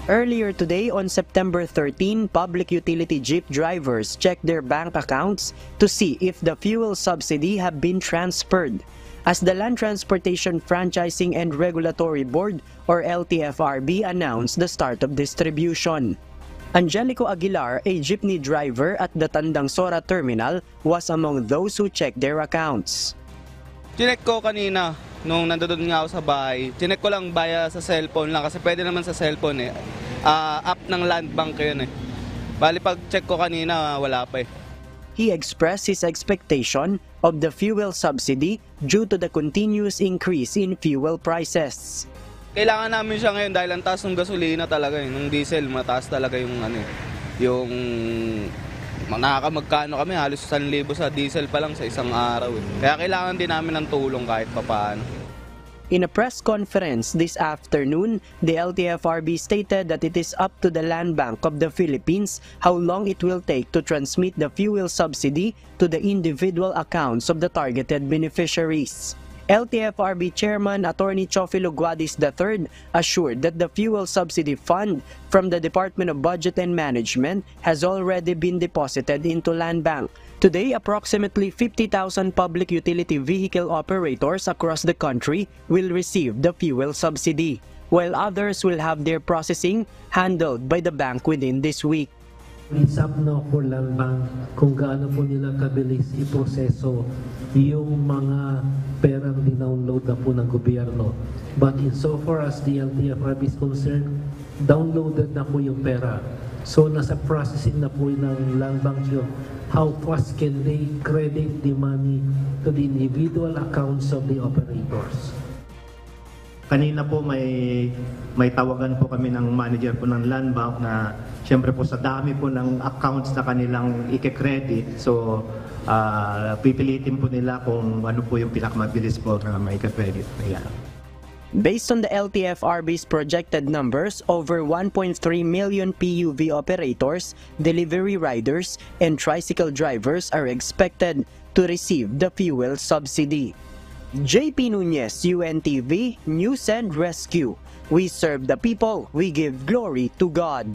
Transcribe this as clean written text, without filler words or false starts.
Earlier today, on September 13, public utility jeep drivers checked their bank accounts to see if the fuel subsidy have been transferred. As the Land Transportation Franchising and Regulatory Board or LTFRB announced the start of distribution. Angelico Aguilar, a jeepney driver at the Tandang Sora Terminal, was among those who checked their accounts. Chinek ko kanina, nung nandoon nga ako sa bahay, chinek ko lang via sa cellphone lang kasi pwede naman sa cellphone eh. App ng Land Bank yun eh. Bali pag check ko kanina, wala pa eh. He expressed his expectation of the fuel subsidy due to the continuous increase in fuel prices. Kailangan namin siya ngayon dahil ang taas ng gasolina talaga eh. Nung diesel, mataas talaga yung yung nakakamagkano kami, halos 1,000 sa diesel pa lang sa isang araw eh. Kaya kailangan din namin ng tulong kahit papaano. In a press conference this afternoon, the LTFRB stated that it is up to the Land Bank of the Philippines how long it will take to transmit the fuel subsidy to the individual accounts of the targeted beneficiaries. LTFRB Chairman Attorney Chofilo Guadis III assured that the fuel subsidy fund from the Department of Budget and Management has already been deposited into Land Bank. Today, approximately 50,000 public utility vehicle operators across the country will receive the fuel subsidy, while others will have their processing handled by the bank within this week. It's up now for Land Bank kung gaano po nila kabilis iproseso yung mga perang dinownload na po ng gobyerno. But insofar as the LTFRB is concerned, downloaded na po yung pera. So nasa processing na po ng Land Bank yun. How fast can they credit the money to the individual accounts of the operators? Kanina po may tawagan po kami ng manager po ng Land Bank na siyempre po sa dami po ng accounts na kanilang i-credit. So pipilitin po nila kung ano po yung pinakamabilis po na mai-credit. Yeah. Based on the LTFRB's projected numbers, over 1.3 million PUV operators, delivery riders, and tricycle drivers are expected to receive the fuel subsidy. JP Nunez, UNTV, News and Rescue. We serve the people, we give glory to God.